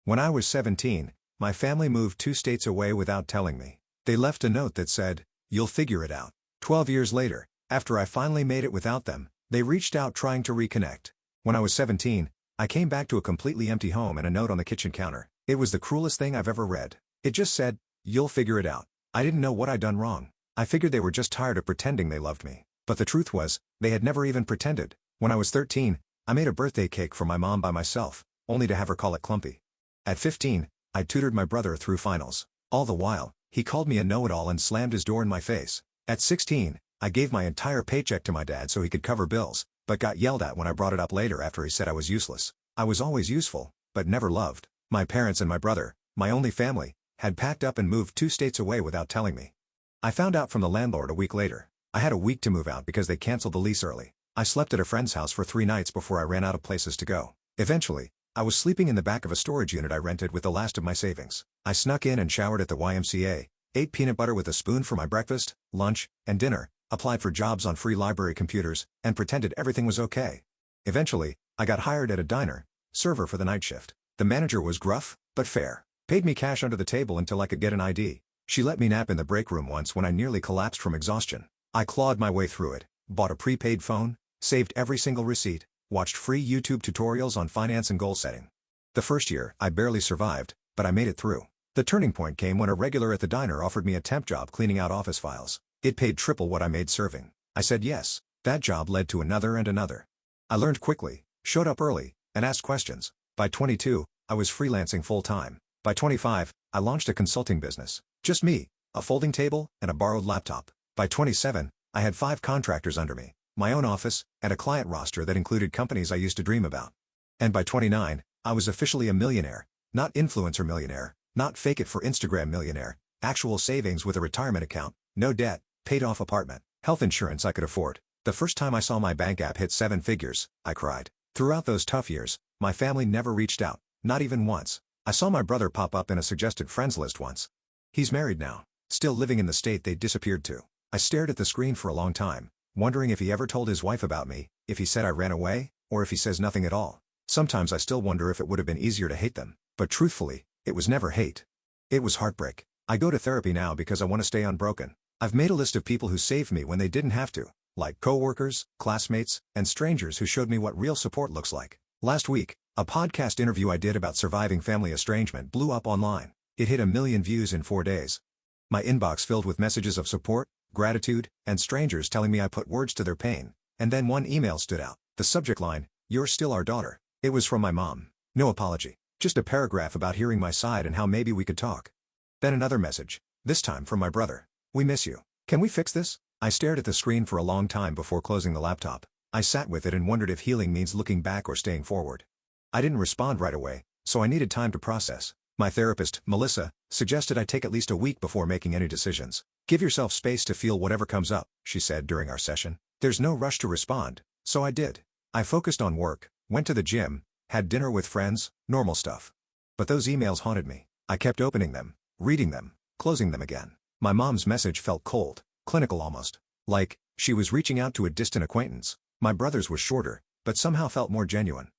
When I was 17, my family moved 2 states away without telling me. They left a note that said, "You'll figure it out." 12 years later, after I finally made it without them, they reached out trying to reconnect. When I was 17, I came back to a completely empty home and a note on the kitchen counter. It was the cruelest thing I've ever read. It just said, "You'll figure it out." I didn't know what I'd done wrong. I figured they were just tired of pretending they loved me. But the truth was, they had never even pretended. When I was 13, I made a birthday cake for my mom by myself, only to have her call it clumpy. At 15, I tutored my brother through finals. All the while, he called me a know-it-all and slammed his door in my face. At 16, I gave my entire paycheck to my dad so he could cover bills, but got yelled at when I brought it up later after he said I was useless. I was always useful, but never loved. My parents and my brother, my only family, had packed up and moved 2 states away without telling me. I found out from the landlord a week later. I had a week to move out because they canceled the lease early. I slept at a friend's house for 3 nights before I ran out of places to go. Eventually, I was sleeping in the back of a storage unit I rented with the last of my savings. I snuck in and showered at the YMCA, ate peanut butter with a spoon for my breakfast, lunch, and dinner, applied for jobs on free library computers, and pretended everything was okay. Eventually, I got hired at a diner, server for the night shift. The manager was gruff, but fair. Paid me cash under the table until I could get an ID. She let me nap in the break room once when I nearly collapsed from exhaustion. I clawed my way through it, bought a prepaid phone, saved every single receipt, watched free YouTube tutorials on finance and goal setting. The first year, I barely survived, but I made it through. The turning point came when a regular at the diner offered me a temp job cleaning out office files. It paid triple what I made serving. I said yes. That job led to another and another. I learned quickly, showed up early, and asked questions. By 22, I was freelancing full-time. By 25, I launched a consulting business. Just me, a folding table, and a borrowed laptop. By 27, I had 5 contractors under me, my own office, and a client roster that included companies I used to dream about. And by 29, I was officially a millionaire. Not influencer millionaire, not fake it for Instagram millionaire, actual savings with a retirement account, no debt, paid off apartment, health insurance I could afford. The first time I saw my bank app hit 7 figures, I cried. Throughout those tough years, my family never reached out, not even once. I saw my brother pop up in a suggested friends list once. He's married now, still living in the state they disappeared to. I stared at the screen for a long time, wondering if he ever told his wife about me, if he said I ran away, or if he says nothing at all. Sometimes I still wonder if it would have been easier to hate them, but truthfully, it was never hate. It was heartbreak. I go to therapy now because I want to stay unbroken. I've made a list of people who saved me when they didn't have to, like coworkers, classmates, and strangers who showed me what real support looks like. Last week, a podcast interview I did about surviving family estrangement blew up online. It hit 1 million views in 4 days. My inbox filled with messages of support, gratitude, and strangers telling me I put words to their pain. And then one email stood out. The subject line, "You're still our daughter." It was from my mom. No apology. Just a paragraph about hearing my side and how maybe we could talk. Then another message, this time from my brother. "We miss you. Can we fix this?" I stared at the screen for a long time before closing the laptop. I sat with it and wondered if healing means looking back or staying forward. I didn't respond right away, so I needed time to process. My therapist, Melissa, suggested I take at least a week before making any decisions. "Give yourself space to feel whatever comes up," she said during our session. "There's no rush to respond." So I did. I focused on work, went to the gym, had dinner with friends, normal stuff. But those emails haunted me. I kept opening them, reading them, closing them again. My mom's message felt cold, clinical almost. Like, she was reaching out to a distant acquaintance. My brother's was shorter, but somehow felt more genuine.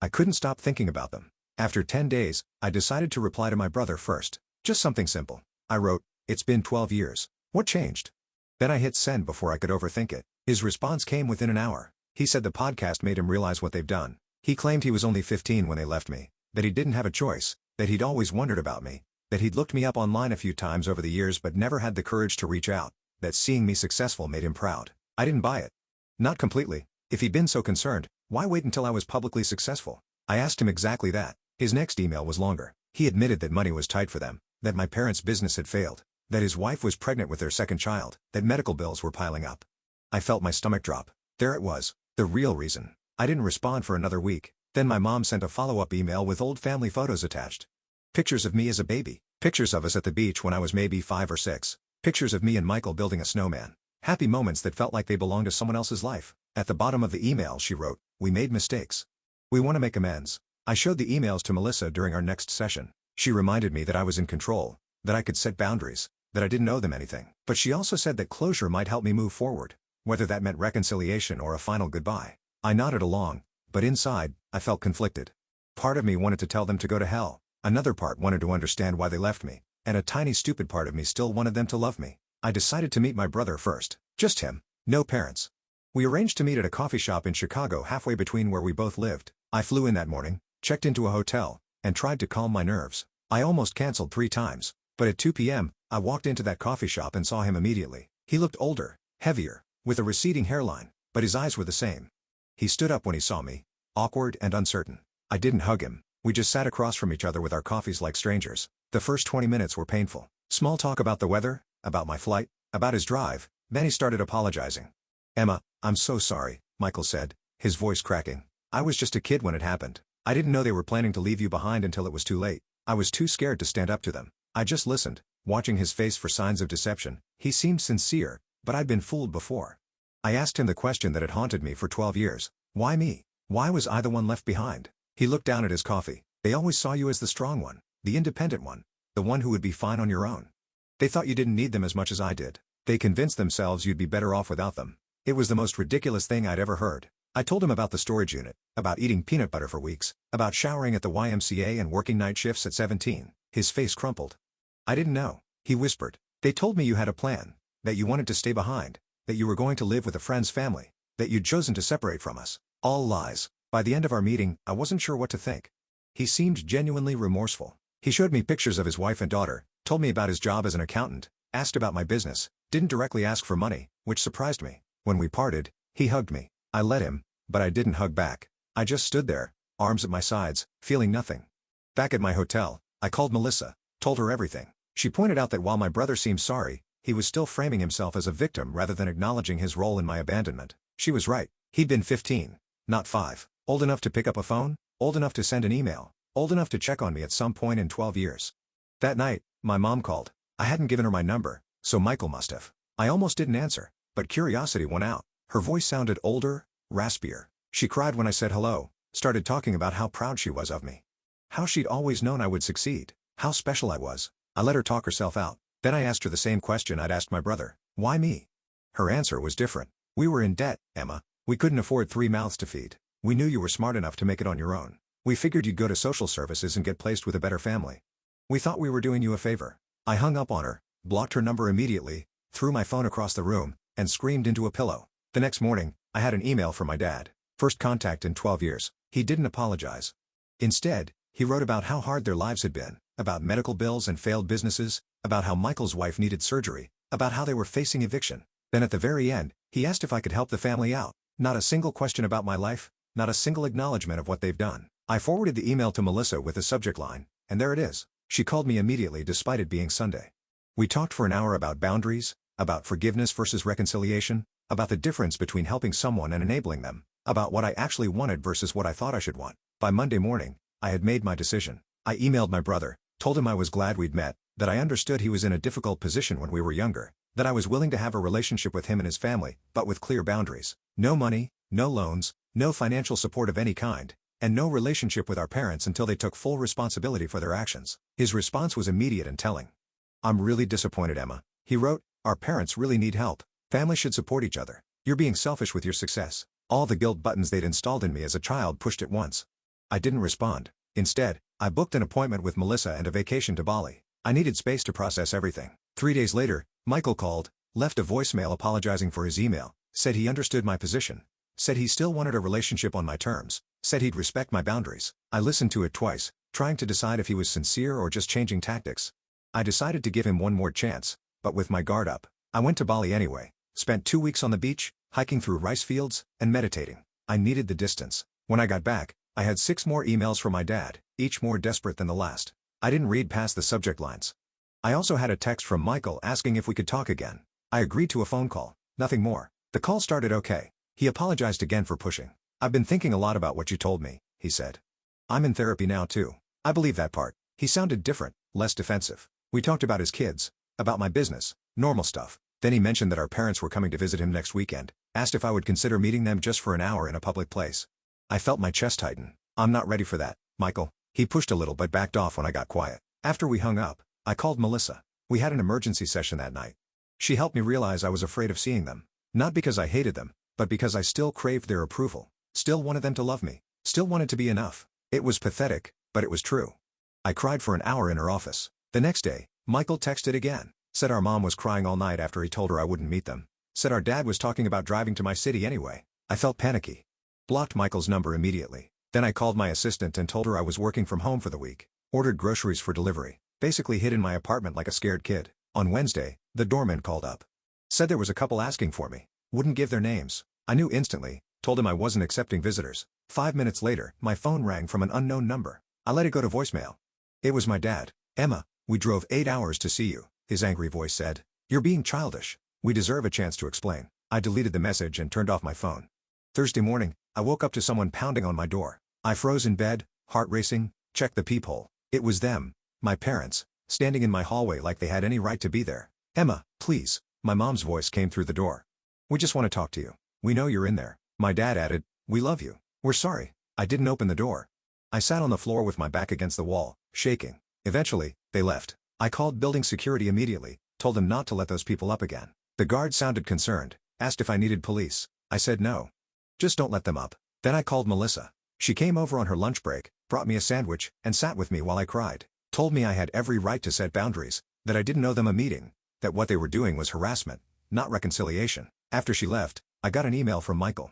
I couldn't stop thinking about them. After 10 days, I decided to reply to my brother first. Just something simple. I wrote, "It's been 12 years. What changed?" Then I hit send before I could overthink it. His response came within an hour. He said the podcast made him realize what they've done. He claimed he was only 15 when they left me, that he didn't have a choice, that he'd always wondered about me, that he'd looked me up online a few times over the years but never had the courage to reach out, that seeing me successful made him proud. I didn't buy it. Not completely. If he'd been so concerned, why wait until I was publicly successful? I asked him exactly that. His next email was longer. He admitted that money was tight for them, that my parents' business had failed, that his wife was pregnant with their second child, that medical bills were piling up. I felt my stomach drop. There it was, the real reason. I didn't respond for another week. Then my mom sent a follow-up email with old family photos attached. Pictures of me as a baby. Pictures of us at the beach when I was maybe 5 or 6. Pictures of me and Michael building a snowman. Happy moments that felt like they belonged to someone else's life. At the bottom of the email she wrote, "We made mistakes. We want to make amends." I showed the emails to Melissa during our next session. She reminded me that I was in control, that I could set boundaries, that I didn't owe them anything. But she also said that closure might help me move forward, whether that meant reconciliation or a final goodbye. I nodded along, but inside, I felt conflicted. Part of me wanted to tell them to go to hell. Another part wanted to understand why they left me, and a tiny stupid part of me still wanted them to love me. I decided to meet my brother first. Just him. No parents. We arranged to meet at a coffee shop in Chicago halfway between where we both lived. I flew in that morning, checked into a hotel, and tried to calm my nerves. I almost canceled 3 times, but at 2 p.m., I walked into that coffee shop and saw him immediately. He looked older, heavier, with a receding hairline, but his eyes were the same. He stood up when he saw me, awkward and uncertain. I didn't hug him. We just sat across from each other with our coffees like strangers. The first 20 minutes were painful. Small talk about the weather, about my flight, about his drive. Then he started apologizing. "Emma, I'm so sorry," Michael said, his voice cracking. "I was just a kid when it happened. I didn't know they were planning to leave you behind until it was too late. I was too scared to stand up to them. I just listened, watching his face for signs of deception. He seemed sincere, but I'd been fooled before. I asked him the question that had haunted me for 12 years. Why me? Why was I the one left behind?" He looked down at his coffee. "They always saw you as the strong one, the independent one, the one who would be fine on your own. They thought you didn't need them as much as I did. They convinced themselves you'd be better off without them." It was the most ridiculous thing I'd ever heard. I told him about the storage unit, about eating peanut butter for weeks, about showering at the YMCA and working night shifts at 17. His face crumpled. "I didn't know," he whispered. "They told me you had a plan, that you wanted to stay behind, that you were going to live with a friend's family, that you'd chosen to separate from us. All lies." By the end of our meeting, I wasn't sure what to think. He seemed genuinely remorseful. He showed me pictures of his wife and daughter, told me about his job as an accountant, asked about my business, didn't directly ask for money, which surprised me. When we parted, he hugged me. I let him, but I didn't hug back. I just stood there, arms at my sides, feeling nothing. Back at my hotel, I called Melissa, told her everything. She pointed out that while my brother seemed sorry, he was still framing himself as a victim rather than acknowledging his role in my abandonment. She was right. He'd been 15, not 5. Old enough to pick up a phone, old enough to send an email, old enough to check on me at some point in 12 years. That night, my mom called. I hadn't given her my number, so Michael must have. I almost didn't answer, but curiosity won out. Her voice sounded older, raspier. She cried when I said hello, started talking about how proud she was of me. How she'd always known I would succeed, how special I was. I let her talk herself out. Then I asked her the same question I'd asked my brother. Why me? Her answer was different. "We were in debt, Emma. We couldn't afford 3 mouths to feed. We knew you were smart enough to make it on your own. We figured you'd go to social services and get placed with a better family. We thought we were doing you a favor." I hung up on her, blocked her number immediately, threw my phone across the room, and screamed into a pillow. The next morning, I had an email from my dad. First contact in 12 years. He didn't apologize. Instead, he wrote about how hard their lives had been, about medical bills and failed businesses, about how Michael's wife needed surgery, about how they were facing eviction. Then at the very end, he asked if I could help the family out. Not a single question about my life, not a single acknowledgement of what they've done. I forwarded the email to Melissa with the subject line, and there it is. She called me immediately despite it being Sunday. We talked for an hour about boundaries, about forgiveness versus reconciliation, about the difference between helping someone and enabling them, about what I actually wanted versus what I thought I should want. By Monday morning, I had made my decision. I emailed my brother, told him I was glad we'd met, that I understood he was in a difficult position when we were younger, that I was willing to have a relationship with him and his family, but with clear boundaries. No money, no loans, no financial support of any kind, and no relationship with our parents until they took full responsibility for their actions. His response was immediate and telling. "I'm really disappointed, Emma," he wrote. "Our parents really need help. Families should support each other. You're being selfish with your success." All the guilt buttons they'd installed in me as a child pushed at once. I didn't respond. Instead, I booked an appointment with Melissa and a vacation to Bali. I needed space to process everything. 3 days later, Michael called, left a voicemail apologizing for his email, said he understood my position, said he still wanted a relationship on my terms, said he'd respect my boundaries. I listened to it twice, trying to decide if he was sincere or just changing tactics. I decided to give him one more chance, but with my guard up. I went to Bali anyway, spent 2 weeks on the beach, hiking through rice fields, and meditating. I needed the distance. When I got back, I had 6 more emails from my dad, each more desperate than the last. I didn't read past the subject lines. I also had a text from Michael asking if we could talk again. I agreed to a phone call, nothing more. The call started okay. He apologized again for pushing. "I've been thinking a lot about what you told me," he said. "I'm in therapy now too." I believe that part. He sounded different, less defensive. We talked about his kids, about my business, normal stuff. Then he mentioned that our parents were coming to visit him next weekend, asked if I would consider meeting them just for an hour in a public place. I felt my chest tighten. "I'm not ready for that, Michael." He pushed a little but backed off when I got quiet. After we hung up, I called Melissa. We had an emergency session that night. She helped me realize I was afraid of seeing them. Not because I hated them, but because I still craved their approval, still wanted them to love me, still wanted to be enough. It was pathetic, but it was true. I cried for an hour in her office. The next day, Michael texted again. Said our mom was crying all night after he told her I wouldn't meet them. Said our dad was talking about driving to my city anyway. I felt panicky. Blocked Michael's number immediately. Then I called my assistant and told her I was working from home for the week. Ordered groceries for delivery. Basically hid in my apartment like a scared kid. On Wednesday, the doorman called up. Said there was a couple asking for me. Wouldn't give their names. I knew instantly. Told him I wasn't accepting visitors. 5 minutes later, my phone rang from an unknown number. I let it go to voicemail. It was my dad. Emma, we drove 8 hours to see you, his angry voice said. You're being childish. We deserve a chance to explain. I deleted the message and turned off my phone. Thursday morning, I woke up to someone pounding on my door. I froze in bed, heart racing, checked the peephole. It was them, my parents, standing in my hallway like they had any right to be there. Emma, please. My mom's voice came through the door. We just want to talk to you. We know you're in there. My dad added, we love you. We're sorry. I didn't open the door. I sat on the floor with my back against the wall, shaking. Eventually, they left. I called building security immediately, told them not to let those people up again. The guard sounded concerned, asked if I needed police. I said no. Just don't let them up. Then I called Melissa. She came over on her lunch break, brought me a sandwich, and sat with me while I cried. Told me I had every right to set boundaries, that I didn't owe them a meeting, that what they were doing was harassment, not reconciliation. After she left, I got an email from Michael.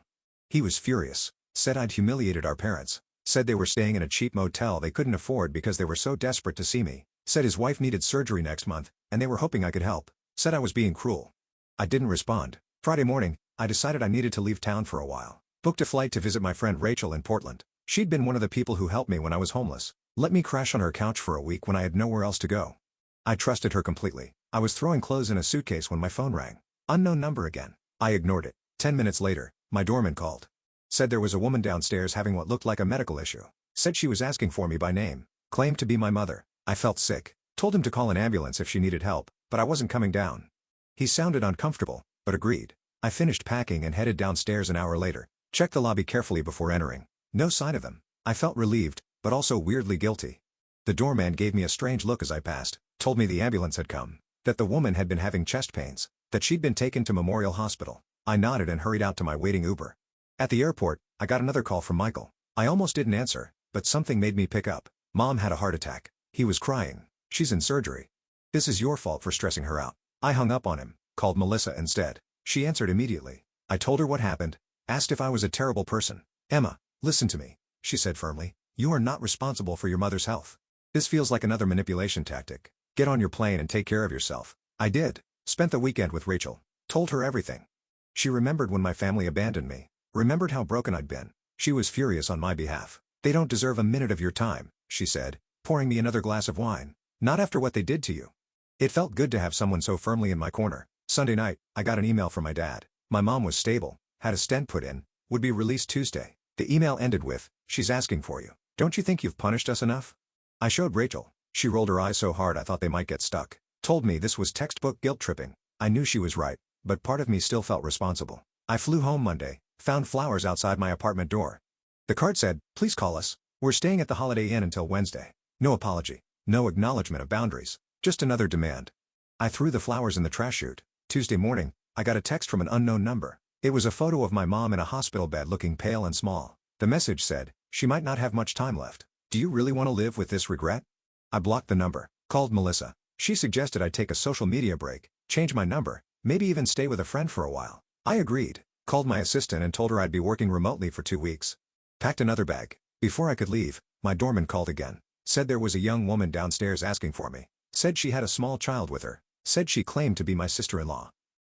He was furious, said I'd humiliated our parents, said they were staying in a cheap motel they couldn't afford because they were so desperate to see me, said his wife needed surgery next month, and they were hoping I could help, said I was being cruel. I didn't respond. Friday morning, I decided I needed to leave town for a while. Booked a flight to visit my friend Rachel in Portland. She'd been one of the people who helped me when I was homeless. Let me crash on her couch for a week when I had nowhere else to go. I trusted her completely. I was throwing clothes in a suitcase when my phone rang. Unknown number again. I ignored it. 10 minutes later, my doorman called. Said there was a woman downstairs having what looked like a medical issue. Said she was asking for me by name. Claimed to be my mother. I felt sick. Told him to call an ambulance if she needed help, but I wasn't coming down. He sounded uncomfortable, but agreed. I finished packing and headed downstairs an hour later. Checked the lobby carefully before entering. No sign of them. I felt relieved, but also weirdly guilty. The doorman gave me a strange look as I passed, told me the ambulance had come, that the woman had been having chest pains, that she'd been taken to Memorial Hospital. I nodded and hurried out to my waiting Uber. At the airport, I got another call from Michael. I almost didn't answer, but something made me pick up. Mom had a heart attack. He was crying. She's in surgery. This is your fault for stressing her out. I hung up on him, called Melissa instead. She answered immediately. I told her what happened, asked if I was a terrible person. Emma, listen to me, she said firmly. You are not responsible for your mother's health. This feels like another manipulation tactic. Get on your plane and take care of yourself. I did. Spent the weekend with Rachel. Told her everything. She remembered when my family abandoned me. Remembered how broken I'd been. She was furious on my behalf. They don't deserve a minute of your time, she said, pouring me another glass of wine. Not after what they did to you. It felt good to have someone so firmly in my corner. Sunday night, I got an email from my dad. My mom was stable, had a stent put in, would be released Tuesday. The email ended with, she's asking for you. Don't you think you've punished us enough? I showed Rachel. She rolled her eyes so hard I thought they might get stuck. Told me this was textbook guilt tripping. I knew she was right, but part of me still felt responsible. I flew home Monday, found flowers outside my apartment door. The card said, please call us. We're staying at the Holiday Inn until Wednesday. No apology. No acknowledgement of boundaries. Just another demand. I threw the flowers in the trash chute. Tuesday morning, I got a text from an unknown number. It was a photo of my mom in a hospital bed looking pale and small. The message said, she might not have much time left. Do you really want to live with this regret? I blocked the number, called Melissa. She suggested I take a social media break, change my number, maybe even stay with a friend for a while. I agreed, called my assistant and told her I'd be working remotely for 2 weeks. Packed another bag. Before I could leave, my doorman called again. Said there was a young woman downstairs asking for me. Said she had a small child with her. Said she claimed to be my sister-in-law.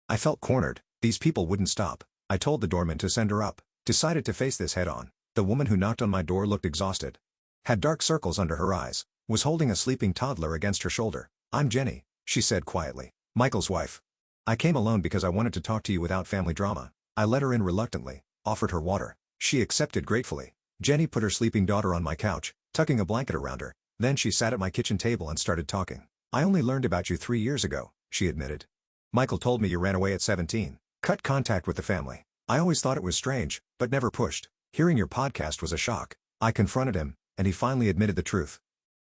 I felt cornered. These people wouldn't stop. I told the doorman to send her up. Decided to face this head-on. The woman who knocked on my door looked exhausted. Had dark circles under her eyes. Was holding a sleeping toddler against her shoulder. I'm Jenny, she said quietly. Michael's wife. I came alone because I wanted to talk to you without family drama. I let her in reluctantly, offered her water. She accepted gratefully. Jenny put her sleeping daughter on my couch, tucking a blanket around her. Then she sat at my kitchen table and started talking. I only learned about you 3 years ago, she admitted. Michael told me you ran away at 17. Cut contact with the family. I always thought it was strange, but never pushed. Hearing your podcast was a shock. I confronted him, and he finally admitted the truth.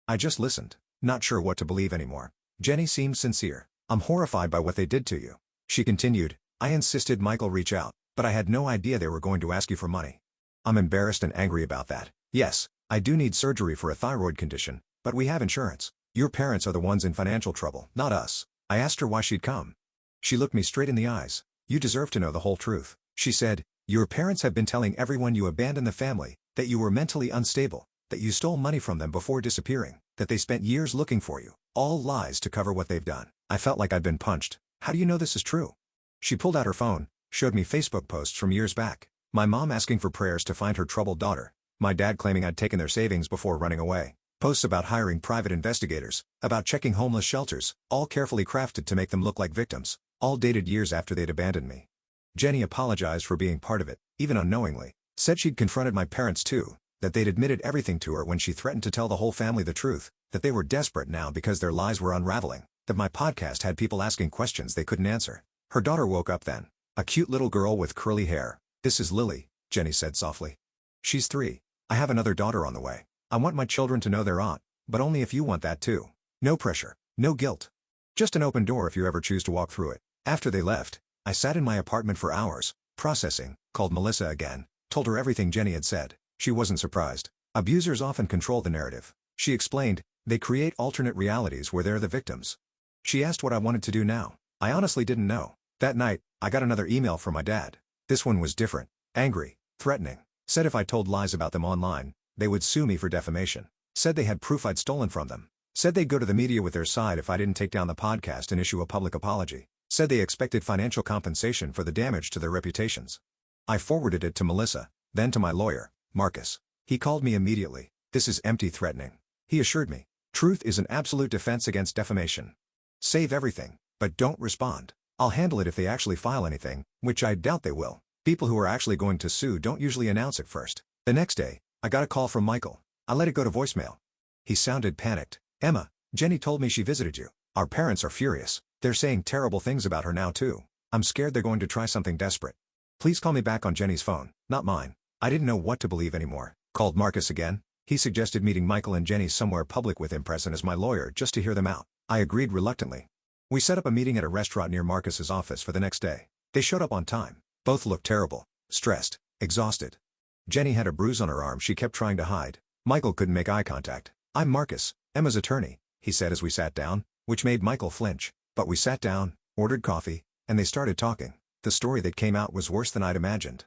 I just listened, not sure what to believe anymore. Jenny seemed sincere. I'm horrified by what they did to you. She continued. I insisted Michael reach out, but I had no idea they were going to ask you for money. I'm embarrassed and angry about that. Yes, I do need surgery for a thyroid condition, But we have insurance. Your parents are the ones in financial trouble, not us. I asked her why she'd come. She looked me straight in the eyes. You deserve to know the whole truth. She said, your parents have been telling everyone you abandoned the family, that you were mentally unstable, that you stole money from them before disappearing, that they spent years looking for you. All lies to cover what they've done. I felt like I'd been punched. How do you know this is true? She pulled out her phone, showed me Facebook posts from years back. My mom asking for prayers to find her troubled daughter. My dad claiming I'd taken their savings before running away. Posts about hiring private investigators, about checking homeless shelters, all carefully crafted to make them look like victims, all dated years after they'd abandoned me. Jenny apologized for being part of it, even unknowingly. Said she'd confronted my parents too, that they'd admitted everything to her when she threatened to tell the whole family the truth, that they were desperate now because their lies were unraveling, that my podcast had people asking questions they couldn't answer. Her daughter woke up then. A cute little girl with curly hair. This is Lily, Jenny said softly. She's 3. I have another daughter on the way. I want my children to know their aunt, but only if you want that too. No pressure, no guilt. Just an open door if you ever choose to walk through it. After they left, I sat in my apartment for hours, processing, called Melissa again, told her everything Jenny had said. She wasn't surprised. Abusers often control the narrative. She explained, they create alternate realities where they're the victims. She asked what I wanted to do now. I honestly didn't know. That night, I got another email from my dad. This one was different, angry, threatening. Said if I told lies about them online, they would sue me for defamation. Said they had proof I'd stolen from them. Said they'd go to the media with their side if I didn't take down the podcast and issue a public apology. Said they expected financial compensation for the damage to their reputations. I forwarded it to Melissa, then to my lawyer, Marcus. He called me immediately. This is empty threatening. He assured me, truth is an absolute defense against defamation. Save everything, but don't respond. I'll handle it if they actually file anything, which I doubt they will. People who are actually going to sue don't usually announce it first. The next day, I got a call from Michael. I let it go to voicemail. He sounded panicked. Emma, Jenny told me she visited you. Our parents are furious. They're saying terrible things about her now too. I'm scared they're going to try something desperate. Please call me back on Jenny's phone, not mine. I didn't know what to believe anymore. Called Marcus again. He suggested meeting Michael and Jenny somewhere public with him present as my lawyer just to hear them out. I agreed reluctantly. We set up a meeting at a restaurant near Marcus's office for the next day. They showed up on time. Both looked terrible, stressed, exhausted. Jenny had a bruise on her arm she kept trying to hide. Michael couldn't make eye contact. I'm Marcus, Emma's attorney, he said as we sat down, which made Michael flinch. But we sat down, ordered coffee, and they started talking. The story that came out was worse than I'd imagined.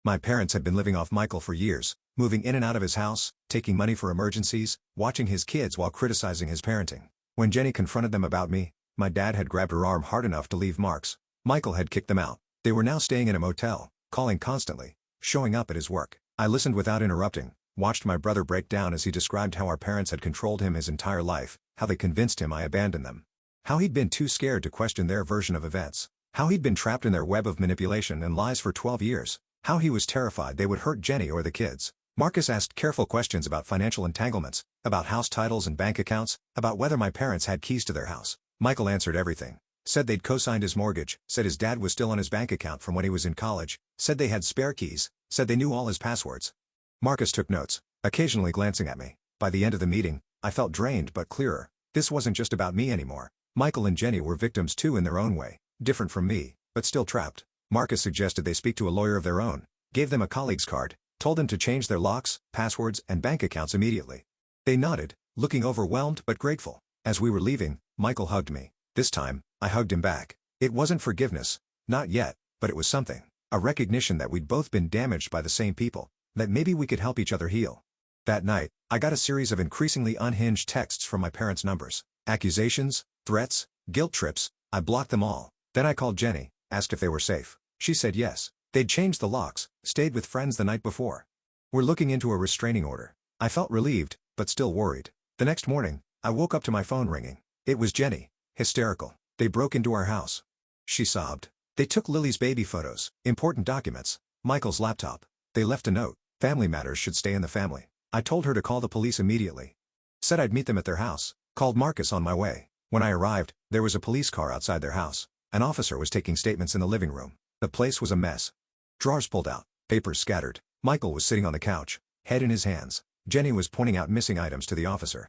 My parents had been living off Michael for years, moving in and out of his house, taking money for emergencies, watching his kids while criticizing his parenting. When Jenny confronted them about me, my dad had grabbed her arm hard enough to leave marks. Michael had kicked them out. They were now staying in a motel, calling constantly, showing up at his work. I listened without interrupting, watched my brother break down as he described how our parents had controlled him his entire life, how they convinced him I abandoned them. How he'd been too scared to question their version of events. How he'd been trapped in their web of manipulation and lies for 12 years. How he was terrified they would hurt Jenny or the kids. Marcus asked careful questions about financial entanglements, about house titles and bank accounts, about whether my parents had keys to their house. Michael answered everything. Said they'd co-signed his mortgage, said his dad was still on his bank account from when he was in college, said they had spare keys, said they knew all his passwords. Marcus took notes, occasionally glancing at me. By the end of the meeting, I felt drained but clearer. This wasn't just about me anymore. Michael and Jenny were victims too in their own way, different from me, but still trapped. Marcus suggested they speak to a lawyer of their own, gave them a colleague's card, told them to change their locks, passwords, and bank accounts immediately. They nodded, looking overwhelmed but grateful. As we were leaving, Michael hugged me. This time, I hugged him back. It wasn't forgiveness, not yet, but it was something. A recognition that we'd both been damaged by the same people, that maybe we could help each other heal. That night, I got a series of increasingly unhinged texts from my parents' numbers. Accusations, threats, guilt trips. I blocked them all. Then I called Jenny, asked if they were safe. She said yes. They'd changed the locks, stayed with friends the night before. We're looking into a restraining order. I felt relieved, but still worried. The next morning, I woke up to my phone ringing. It was Jenny, hysterical. They broke into our house. She sobbed. They took Lily's baby photos, important documents, Michael's laptop. They left a note. Family matters should stay in the family. I told her to call the police immediately. Said I'd meet them at their house. Called Marcus on my way. When I arrived, there was a police car outside their house. An officer was taking statements in the living room. The place was a mess. Drawers pulled out, papers scattered. Michael was sitting on the couch, head in his hands. Jenny was pointing out missing items to the officer.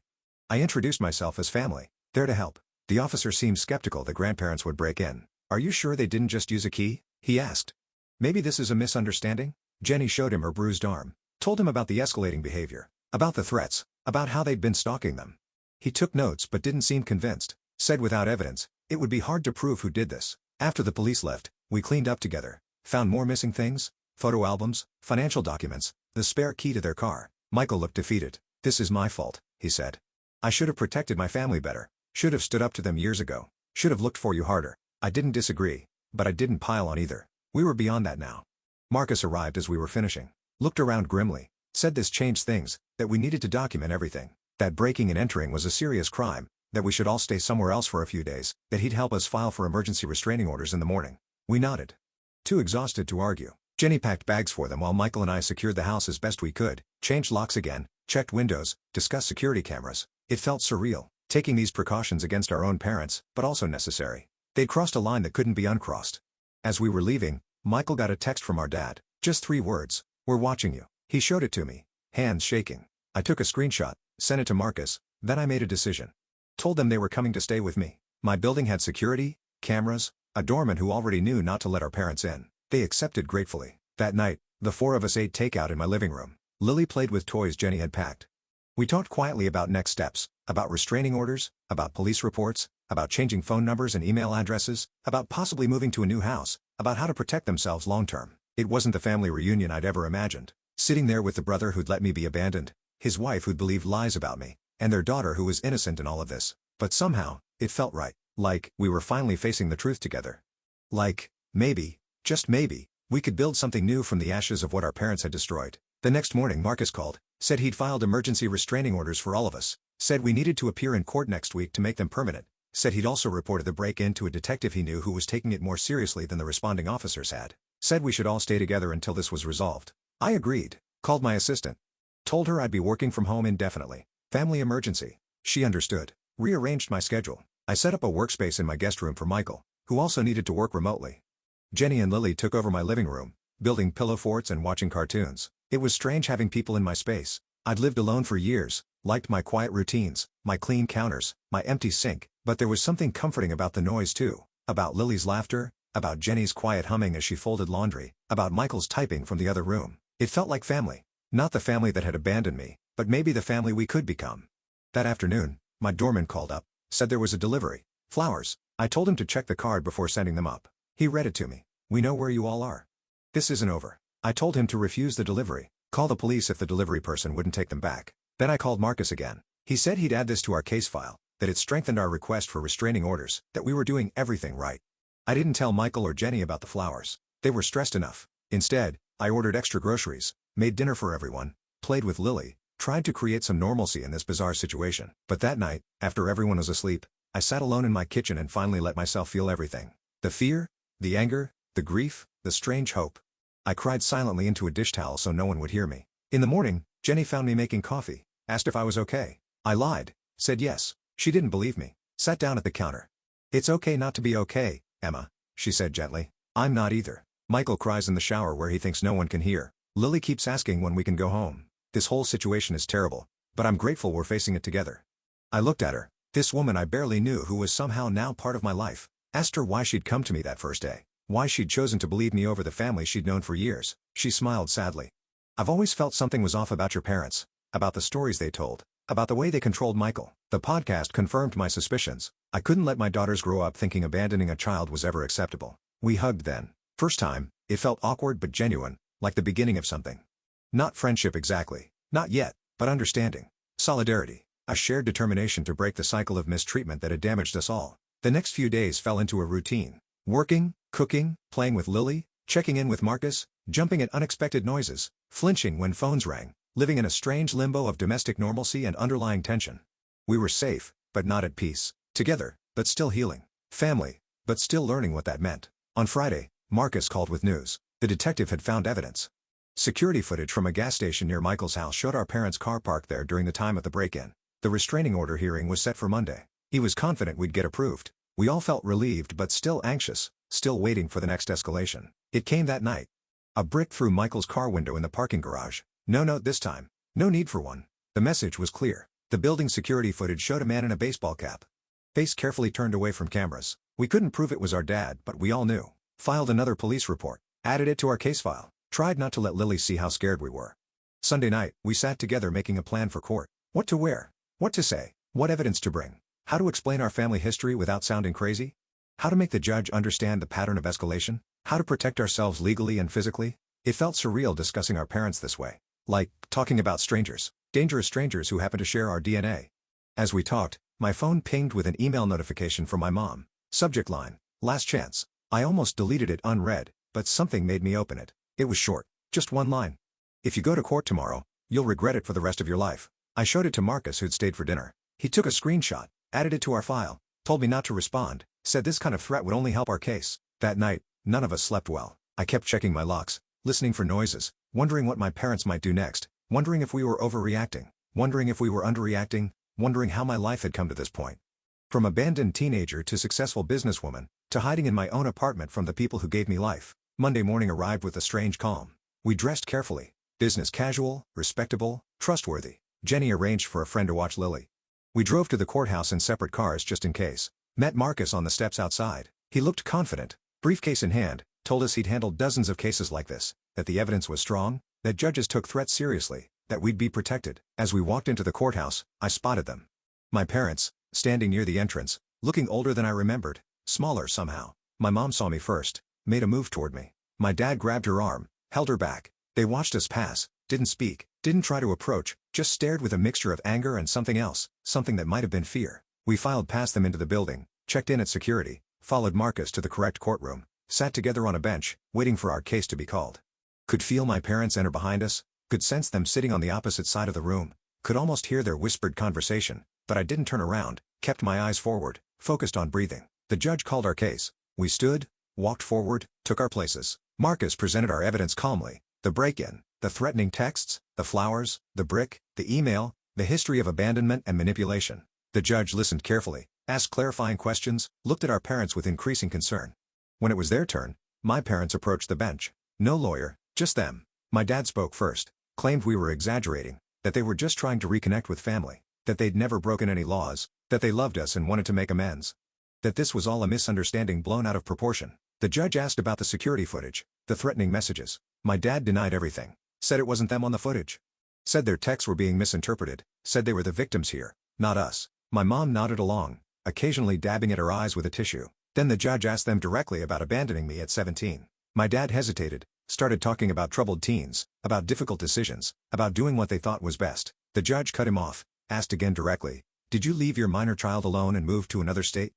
I introduced myself as family, there to help. The officer seemed skeptical the grandparents would break in. Are you sure they didn't just use a key? He asked. Maybe this is a misunderstanding? Jenny showed him her bruised arm, told him about the escalating behavior, about the threats, about how they'd been stalking them. He took notes but didn't seem convinced. Said without evidence, it would be hard to prove who did this. After the police left, we cleaned up together. Found more missing things, photo albums, financial documents, the spare key to their car. Michael looked defeated. "This is my fault," he said. "I should have protected my family better. Should have stood up to them years ago. Should have looked for you harder." I didn't disagree, but I didn't pile on either. We were beyond that now. Marcus arrived as we were finishing. Looked around grimly. Said this changed things, that we needed to document everything. That breaking and entering was a serious crime, that we should all stay somewhere else for a few days, that he'd help us file for emergency restraining orders in the morning. We nodded. Too exhausted to argue. Jenny packed bags for them while Michael and I secured the house as best we could, changed locks again, checked windows, discussed security cameras. It felt surreal, taking these precautions against our own parents, but also necessary. They'd crossed a line that couldn't be uncrossed. As we were leaving, Michael got a text from our dad. Just 3 words. "We're watching you." He showed it to me, hands shaking. I took a screenshot, sent it to Marcus, then I made a decision. Told them they were coming to stay with me. My building had security, cameras, a doorman who already knew not to let our parents in. They accepted gratefully. That night, the 4 of us ate takeout in my living room. Lily played with toys Jenny had packed. We talked quietly about next steps, about restraining orders, about police reports, about changing phone numbers and email addresses, about possibly moving to a new house, about how to protect themselves long-term. It wasn't the family reunion I'd ever imagined. Sitting there with the brother who'd let me be abandoned, his wife who'd believed lies about me, and their daughter who was innocent in all of this. But somehow, it felt right. Like, we were finally facing the truth together. Like, maybe, just maybe, we could build something new from the ashes of what our parents had destroyed. The next morning Marcus called, said he'd filed emergency restraining orders for all of us, said we needed to appear in court next week to make them permanent, said he'd also reported the break-in to a detective he knew who was taking it more seriously than the responding officers had. Said we should all stay together until this was resolved. I agreed, called my assistant. Told her I'd be working from home indefinitely. Family emergency. She understood. Rearranged my schedule. I set up a workspace in my guest room for Michael, who also needed to work remotely. Jenny and Lily took over my living room, building pillow forts and watching cartoons. It was strange having people in my space. I'd lived alone for years, liked my quiet routines, my clean counters, my empty sink, but there was something comforting about the noise too, about Lily's laughter, about Jenny's quiet humming as she folded laundry, about Michael's typing from the other room. It felt like family. Not the family that had abandoned me, but maybe the family we could become. That afternoon, my doorman called up, said there was a delivery. Flowers. I told him to check the card before sending them up. He read it to me. "We know where you all are. This isn't over." I told him to refuse the delivery, call the police if the delivery person wouldn't take them back. Then I called Marcus again. He said he'd add this to our case file, that it strengthened our request for restraining orders, that we were doing everything right. I didn't tell Michael or Jenny about the flowers. They were stressed enough. Instead, I ordered extra groceries, made dinner for everyone, played with Lily, tried to create some normalcy in this bizarre situation. But that night, after everyone was asleep, I sat alone in my kitchen and finally let myself feel everything. The fear, the anger, the grief, the strange hope. I cried silently into a dish towel so no one would hear me. In the morning, Jenny found me making coffee, asked if I was okay. I lied, said yes. She didn't believe me. Sat down at the counter. "It's okay not to be okay, Emma," she said gently. "I'm not either." Michael cries in the shower where he thinks no one can hear. Lily keeps asking when we can go home. This whole situation is terrible, but I'm grateful we're facing it together. I looked at her, this woman I barely knew who was somehow now part of my life, asked her why she'd come to me that first day, why she'd chosen to believe me over the family she'd known for years. She smiled sadly. "I've always felt something was off about your parents, about the stories they told, about the way they controlled Michael." The podcast confirmed my suspicions. I couldn't let my daughters grow up thinking abandoning a child was ever acceptable. We hugged then. First time, it felt awkward but genuine, like the beginning of something. Not friendship exactly, not yet, but understanding. Solidarity. A shared determination to break the cycle of mistreatment that had damaged us all. The next few days fell into a routine. Working, cooking, playing with Lily, checking in with Marcus, jumping at unexpected noises, flinching when phones rang, living in a strange limbo of domestic normalcy and underlying tension. We were safe, but not at peace. Together, but still healing. Family, but still learning what that meant. On Friday, Marcus called with news. The detective had found evidence. Security footage from a gas station near Michael's house showed our parents' car parked there during the time of the break-in. The restraining order hearing was set for Monday. He was confident we'd get approved. We all felt relieved but still anxious, still waiting for the next escalation. It came that night. A brick through Michael's car window in the parking garage. No note this time. No need for one. The message was clear. The building security footage showed a man in a baseball cap. Face carefully turned away from cameras. We couldn't prove it was our dad, but we all knew. Filed another police report. Added it to our case file. Tried not to let Lily see how scared we were. Sunday night, we sat together making a plan for court. What to wear? What to say? What evidence to bring? How to explain our family history without sounding crazy? How to make the judge understand the pattern of escalation? How to protect ourselves legally and physically? It felt surreal discussing our parents this way. Like, talking about strangers. Dangerous strangers who happen to share our DNA. As we talked, my phone pinged with an email notification from my mom. Subject line: last chance. I almost deleted it unread, but something made me open it. It was short. Just one line. If you go to court tomorrow, you'll regret it for the rest of your life. I showed it to Marcus, who'd stayed for dinner. He took a screenshot, added it to our file, told me not to respond, said this kind of threat would only help our case. That night, none of us slept well. I kept checking my locks, listening for noises, wondering what my parents might do next, wondering if we were overreacting, wondering if we were underreacting, wondering how my life had come to this point. From abandoned teenager to successful businesswoman, to hiding in my own apartment from the people who gave me life, Monday morning arrived with a strange calm. We dressed carefully. Business casual, respectable, trustworthy. Jenny arranged for a friend to watch Lily. We drove to the courthouse in separate cars just in case. Met Marcus on the steps outside. He looked confident, briefcase in hand, told us he'd handled dozens of cases like this, that the evidence was strong, that judges took threats seriously, that we'd be protected. As we walked into the courthouse, I spotted them. My parents, standing near the entrance, looking older than I remembered, smaller somehow. My mom saw me first, made a move toward me. My dad grabbed her arm, held her back. They watched us pass, didn't speak, didn't try to approach, just stared with a mixture of anger and something else, something that might have been fear. We filed past them into the building, checked in at security, followed Marcus to the correct courtroom, sat together on a bench, waiting for our case to be called. Could feel my parents enter behind us, could sense them sitting on the opposite side of the room, could almost hear their whispered conversation, but I didn't turn around, kept my eyes forward, focused on breathing. The judge called our case. We stood, walked forward, took our places. Marcus presented our evidence calmly. The break-in, the threatening texts, the flowers, the brick, the email, the history of abandonment and manipulation. The judge listened carefully, asked clarifying questions, looked at our parents with increasing concern. When it was their turn, my parents approached the bench. No lawyer, just them. My dad spoke first, claimed we were exaggerating, that they were just trying to reconnect with family, that they'd never broken any laws, that they loved us and wanted to make amends. That this was all a misunderstanding blown out of proportion. The judge asked about the security footage, the threatening messages. My dad denied everything, said it wasn't them on the footage. Said their texts were being misinterpreted, said they were the victims here, not us. My mom nodded along, occasionally dabbing at her eyes with a tissue. Then the judge asked them directly about abandoning me at 17. My dad hesitated, started talking about troubled teens, about difficult decisions, about doing what they thought was best. The judge cut him off, asked again directly, "Did you leave your minor child alone and move to another state?"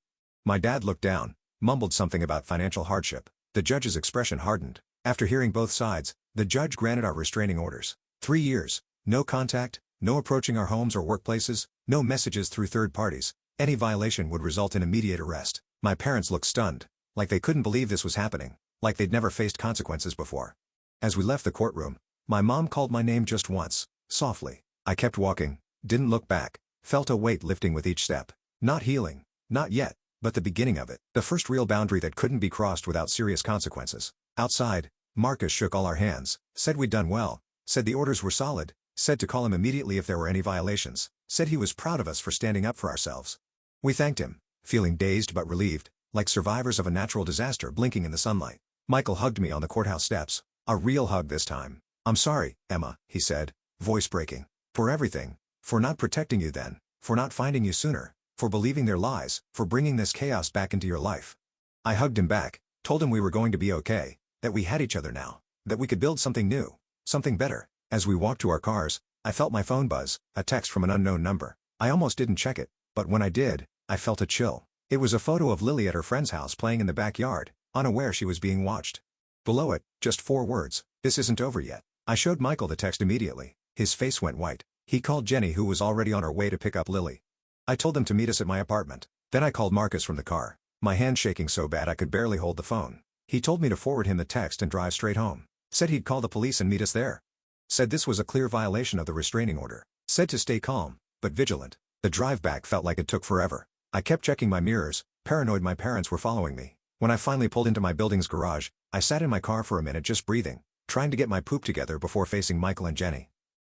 My dad looked down, mumbled something about financial hardship. The judge's expression hardened. After hearing both sides, the judge granted our restraining orders. 3 years, no contact, no approaching our homes or workplaces, no messages through third parties. Any violation would result in immediate arrest. My parents looked stunned, like they couldn't believe this was happening, like they'd never faced consequences before. As we left the courtroom, my mom called my name just once, softly. I kept walking, didn't look back, felt a weight lifting with each step. Not healing, not yet, but the beginning of it. The first real boundary that couldn't be crossed without serious consequences. Outside, Marcus shook all our hands, said we'd done well, said the orders were solid, said to call him immediately if there were any violations, said he was proud of us for standing up for ourselves. We thanked him, feeling dazed but relieved, like survivors of a natural disaster blinking in the sunlight. Michael hugged me on the courthouse steps, a real hug this time. "I'm sorry, Emma," he said, voice breaking. "For everything. For not protecting you then, for not finding you sooner, for believing their lies, for bringing this chaos back into your life." I hugged him back, told him we were going to be okay, that we had each other now, that we could build something new, something better. As we walked to our cars, I felt my phone buzz, a text from an unknown number. I almost didn't check it, but when I did, I felt a chill. It was a photo of Lily at her friend's house playing in the backyard, unaware she was being watched. Below it, just 4 words, "This isn't over yet." I showed Michael the text immediately. His face went white. He called Jenny, who was already on her way to pick up Lily. I told them to meet us at my apartment. Then I called Marcus from the car, my hand shaking so bad I could barely hold the phone. He told me to forward him the text and drive straight home. Said he'd call the police and meet us there. Said this was a clear violation of the restraining order. Said to stay calm, but vigilant. The drive back felt like it took forever. I kept checking my mirrors, paranoid my parents were following me. When I finally pulled into my building's garage, I sat in my car for a minute just breathing, trying to get my poop together before facing Michael and Jenny.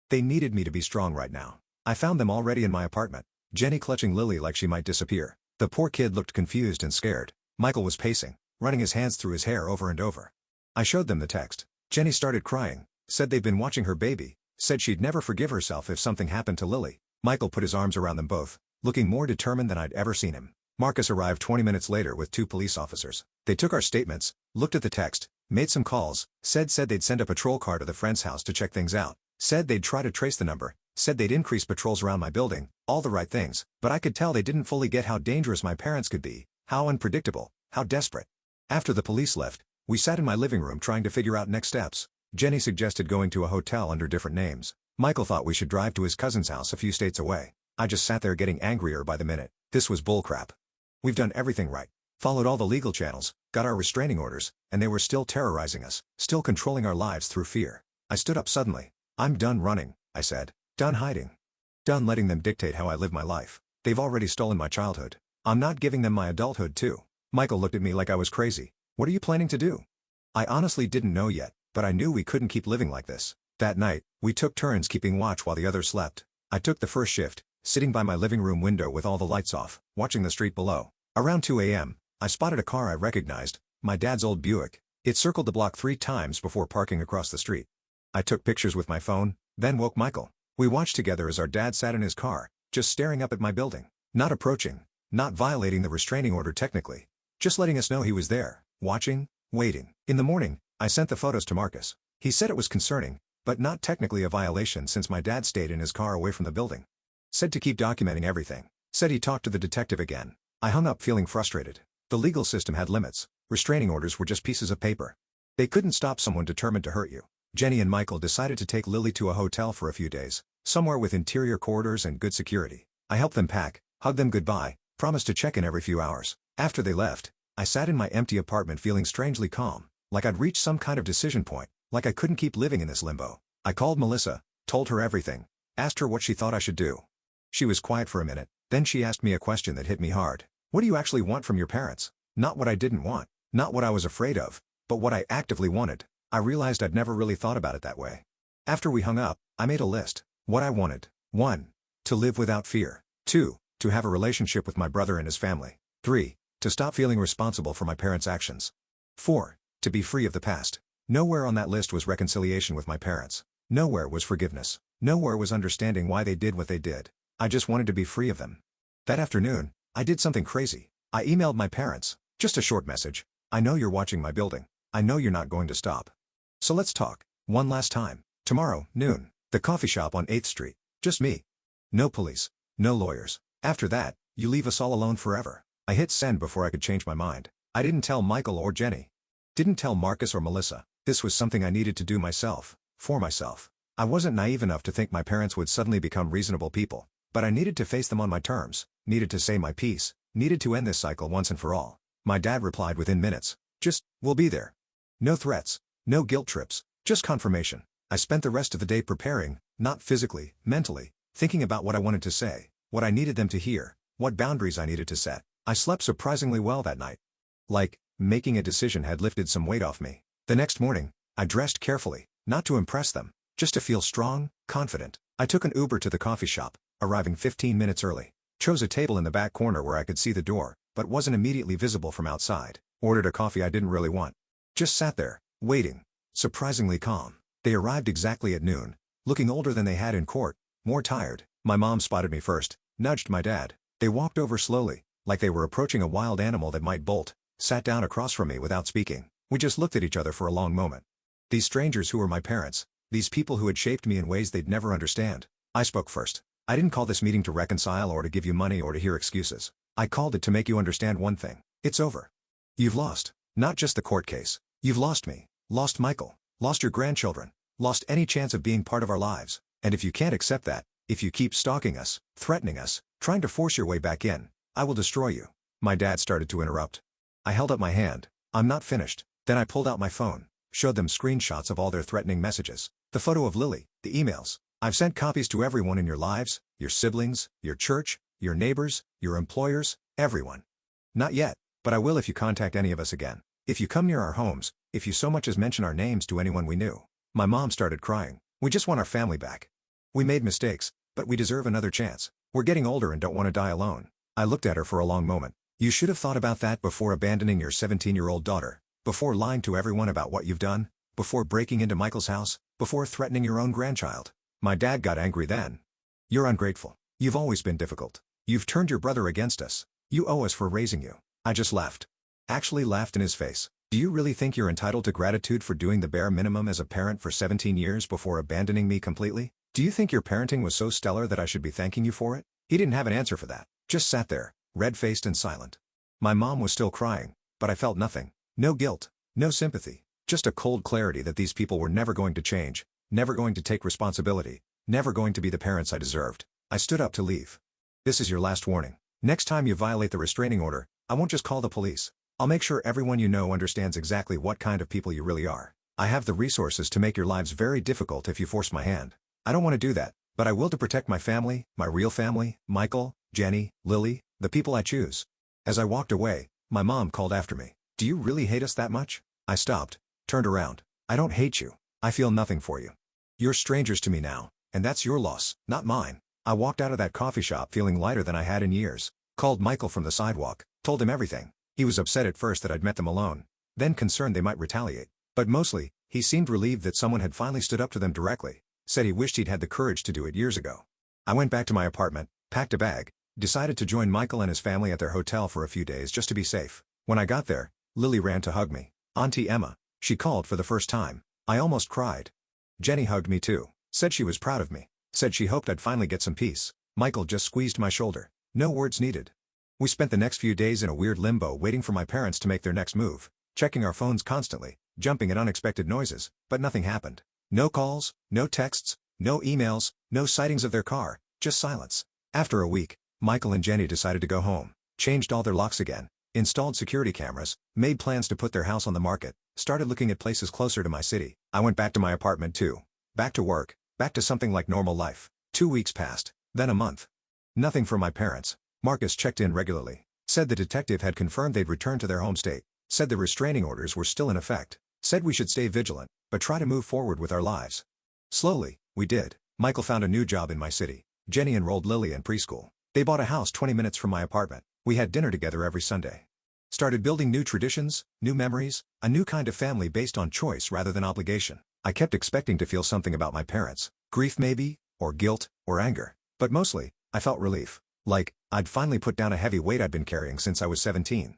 They needed me to be strong right now. I found them already in my apartment, Jenny clutching Lily like she might disappear. The poor kid looked confused and scared. Michael was pacing, running his hands through his hair over and over. I showed them the text. Jenny started crying, said they'd been watching her baby, said she'd never forgive herself if something happened to Lily. Michael put his arms around them both, looking more determined than I'd ever seen him. Marcus arrived 20 minutes later with 2 police officers. They took our statements, looked at the text, made some calls, said they'd send a patrol car to the friend's house to check things out, said they'd try to trace the number, said they'd increase patrols around my building, all the right things, but I could tell they didn't fully get how dangerous my parents could be, how unpredictable, how desperate. After the police left, we sat in my living room trying to figure out next steps. Jenny suggested going to a hotel under different names. Michael thought we should drive to his cousin's house a few states away. I just sat there getting angrier by the minute. This was bullcrap. We've done everything right. Followed all the legal channels, got our restraining orders, and they were still terrorizing us, still controlling our lives through fear. I stood up suddenly. I'm done running, I said. Done hiding. Done letting them dictate how I live my life. They've already stolen my childhood. I'm not giving them my adulthood too. Michael looked at me like I was crazy. What are you planning to do? I honestly didn't know yet, but I knew we couldn't keep living like this. That night, we took turns keeping watch while the others slept. I took the first shift, sitting by my living room window with all the lights off, watching the street below. Around 2 a.m., I spotted a car I recognized, my dad's old Buick. It circled the block 3 times before parking across the street. I took pictures with my phone, then woke Michael. We watched together as our dad sat in his car, just staring up at my building. Not approaching, not violating the restraining order technically. Just letting us know he was there, watching, waiting. In the morning, I sent the photos to Marcus. He said it was concerning, but not technically a violation since my dad stayed in his car away from the building. Said to keep documenting everything. Said he talked to the detective again. I hung up feeling frustrated. The legal system had limits. Restraining orders were just pieces of paper. They couldn't stop someone determined to hurt you. Jenny and Michael decided to take Lily to a hotel for a few days, somewhere with interior corridors and good security. I helped them pack, hugged them goodbye, promised to check in every few hours. After they left, I sat in my empty apartment feeling strangely calm, like I'd reached some kind of decision point, like I couldn't keep living in this limbo. I called Melissa, told her everything, asked her what she thought I should do. She was quiet for a minute, then she asked me a question that hit me hard. What do you actually want from your parents? Not what I didn't want, not what I was afraid of, but what I actively wanted. I realized I'd never really thought about it that way. After we hung up, I made a list. What I wanted. 1. To live without fear. 2. To have a relationship with my brother and his family. 3. To stop feeling responsible for my parents' actions. 4. To be free of the past. Nowhere on that list was reconciliation with my parents. Nowhere was forgiveness. Nowhere was understanding why they did what they did. I just wanted to be free of them. That afternoon, I did something crazy. I emailed my parents. Just a short message. I know you're watching my building. I know you're not going to stop. So let's talk. One last time. Tomorrow, noon. The coffee shop on 8th Street. Just me. No police. No lawyers. After that, you leave us all alone forever. I hit send before I could change my mind. I didn't tell Michael or Jenny. Didn't tell Marcus or Melissa. This was something I needed to do myself, for myself. I wasn't naive enough to think my parents would suddenly become reasonable people, but I needed to face them on my terms, needed to say my piece, needed to end this cycle once and for all. My dad replied within minutes. Just, we'll be there. No threats, no guilt trips, just confirmation. I spent the rest of the day preparing, not physically, mentally, thinking about what I wanted to say, what I needed them to hear, what boundaries I needed to set. I slept surprisingly well that night. Like, making a decision had lifted some weight off me. The next morning, I dressed carefully, not to impress them, just to feel strong, confident. I took an Uber to the coffee shop, arriving 15 minutes early. Chose a table in the back corner where I could see the door, but wasn't immediately visible from outside. Ordered a coffee I didn't really want. Just sat there, waiting. Surprisingly calm. They arrived exactly at noon, looking older than they had in court, more tired. My mom spotted me first, nudged my dad. They walked over slowly, like they were approaching a wild animal that might bolt, sat down across from me without speaking. We just looked at each other for a long moment. These strangers who were my parents, these people who had shaped me in ways they'd never understand. I spoke first. I didn't call this meeting to reconcile or to give you money or to hear excuses. I called it to make you understand one thing. It's over. You've lost. Not just the court case. You've lost me. Lost Michael. Lost your grandchildren. Lost any chance of being part of our lives. And if you can't accept that, if you keep stalking us, threatening us, trying to force your way back in, I will destroy you. My dad started to interrupt. I held up my hand. I'm not finished. Then I pulled out my phone, showed them screenshots of all their threatening messages. The photo of Lily, the emails. I've sent copies to everyone in your lives, your siblings, your church, your neighbors, your employers, everyone. Not yet, but I will if you contact any of us again. If you come near our homes, if you so much as mention our names to anyone we knew. My mom started crying. We just want our family back. We made mistakes, but we deserve another chance. We're getting older and don't want to die alone. I looked at her for a long moment. You should have thought about that before abandoning your 17-year-old daughter, before lying to everyone about what you've done, before breaking into Michael's house, before threatening your own grandchild. My dad got angry then. You're ungrateful. You've always been difficult. You've turned your brother against us. You owe us for raising you. I just laughed. Actually laughed in his face. Do you really think you're entitled to gratitude for doing the bare minimum as a parent for 17 years before abandoning me completely? Do you think your parenting was so stellar that I should be thanking you for it? He didn't have an answer for that. Just sat there, red-faced and silent. My mom was still crying, but I felt nothing. No guilt, no sympathy, just a cold clarity that these people were never going to change, never going to take responsibility, never going to be the parents I deserved. I stood up to leave. This is your last warning. Next time you violate the restraining order, I won't just call the police. I'll make sure everyone you know understands exactly what kind of people you really are. I have the resources to make your lives very difficult if you force my hand. I don't want to do that, but I will to protect my family, my real family, Michael, Jenny, Lily, the people I choose. As I walked away, my mom called after me. Do you really hate us that much? I stopped, turned around. I don't hate you. I feel nothing for you. You're strangers to me now, and that's your loss, not mine. I walked out of that coffee shop feeling lighter than I had in years. Called Michael from the sidewalk, told him everything. He was upset at first that I'd met them alone, then concerned they might retaliate. But mostly, he seemed relieved that someone had finally stood up to them directly. Said he wished he'd had the courage to do it years ago. I went back to my apartment, packed a bag, decided to join Michael and his family at their hotel for a few days just to be safe. When I got there, Lily ran to hug me. Auntie Emma, she called for the first time. I almost cried. Jenny hugged me too, said she was proud of me, said she hoped I'd finally get some peace. Michael just squeezed my shoulder. No words needed. We spent the next few days in a weird limbo waiting for my parents to make their next move, checking our phones constantly, jumping at unexpected noises, but nothing happened. No calls, no texts, no emails, no sightings of their car, just silence. After a week, Michael and Jenny decided to go home, changed all their locks again, installed security cameras, made plans to put their house on the market, started looking at places closer to my city. I went back to my apartment too. Back to work, back to something like normal life. 2 weeks passed, then a month. Nothing from my parents. Marcus checked in regularly, said the detective had confirmed they'd returned to their home state, said the restraining orders were still in effect, said we should stay vigilant, but try to move forward with our lives. Slowly, we did. Michael found a new job in my city. Jenny enrolled Lily in preschool. They bought a house 20 minutes from my apartment. We had dinner together every Sunday. Started building new traditions, new memories, a new kind of family based on choice rather than obligation. I kept expecting to feel something about my parents. Grief maybe, or guilt, or anger. But mostly, I felt relief. Like, I'd finally put down a heavy weight I'd been carrying since I was 17.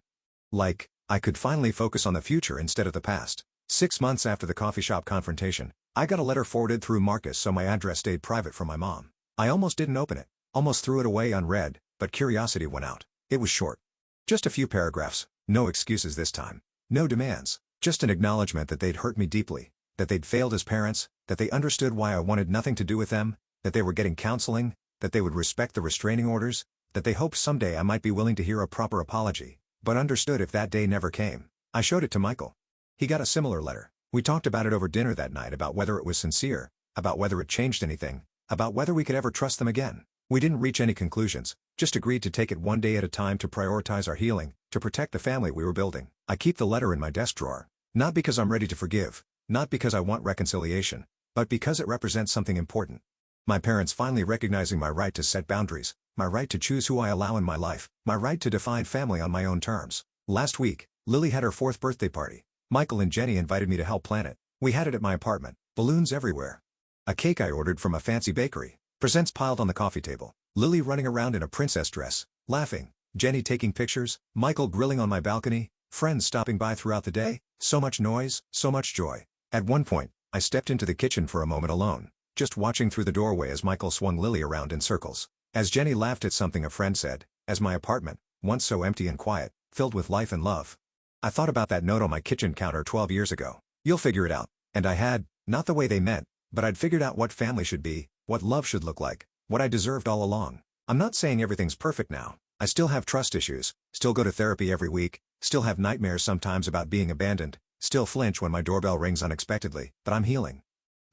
Like, I could finally focus on the future instead of the past. 6 months after the coffee shop confrontation, I got a letter forwarded through Marcus so my address stayed private from my mom. I almost didn't open it, almost threw it away unread, but curiosity went out. It was short. Just a few paragraphs, no excuses this time. No demands, just an acknowledgement that they'd hurt me deeply, that they'd failed as parents, that they understood why I wanted nothing to do with them, that they were getting counseling, that they would respect the restraining orders, that they hoped someday I might be willing to hear a proper apology, but understood if that day never came. I showed it to Michael. He got a similar letter. We talked about it over dinner that night, about whether it was sincere, about whether it changed anything, about whether we could ever trust them again. We didn't reach any conclusions, just agreed to take it one day at a time to prioritize our healing, to protect the family we were building. I keep the letter in my desk drawer. Not because I'm ready to forgive, not because I want reconciliation, but because it represents something important. My parents finally recognizing my right to set boundaries, my right to choose who I allow in my life, my right to define family on my own terms. Last week, Lily had her 4th birthday party. Michael and Jenny invited me to help plan it. We had it at my apartment, balloons everywhere. A cake I ordered from a fancy bakery. Presents piled on the coffee table. Lily running around in a princess dress, laughing. Jenny taking pictures, Michael grilling on my balcony, friends stopping by throughout the day. So much noise, so much joy. At one point, I stepped into the kitchen for a moment alone, just watching through the doorway as Michael swung Lily around in circles. As Jenny laughed at something a friend said, as my apartment, once so empty and quiet, filled with life and love. I thought about that note on my kitchen counter 12 years ago. You'll figure it out. And I had, not the way they meant, but I'd figured out what family should be, what love should look like, what I deserved all along. I'm not saying everything's perfect now. I still have trust issues, still go to therapy every week, still have nightmares sometimes about being abandoned, still flinch when my doorbell rings unexpectedly, but I'm healing.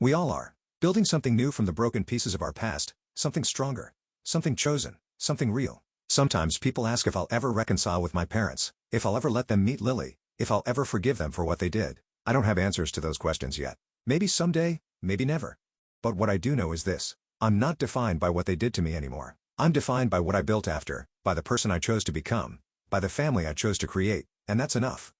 We all are. Building something new from the broken pieces of our past, something stronger, something chosen, something real. Sometimes people ask if I'll ever reconcile with my parents, if I'll ever let them meet Lily, if I'll ever forgive them for what they did. I don't have answers to those questions yet. Maybe someday, maybe never. But what I do know is this. I'm not defined by what they did to me anymore. I'm defined by what I built after, by the person I chose to become, by the family I chose to create, and that's enough.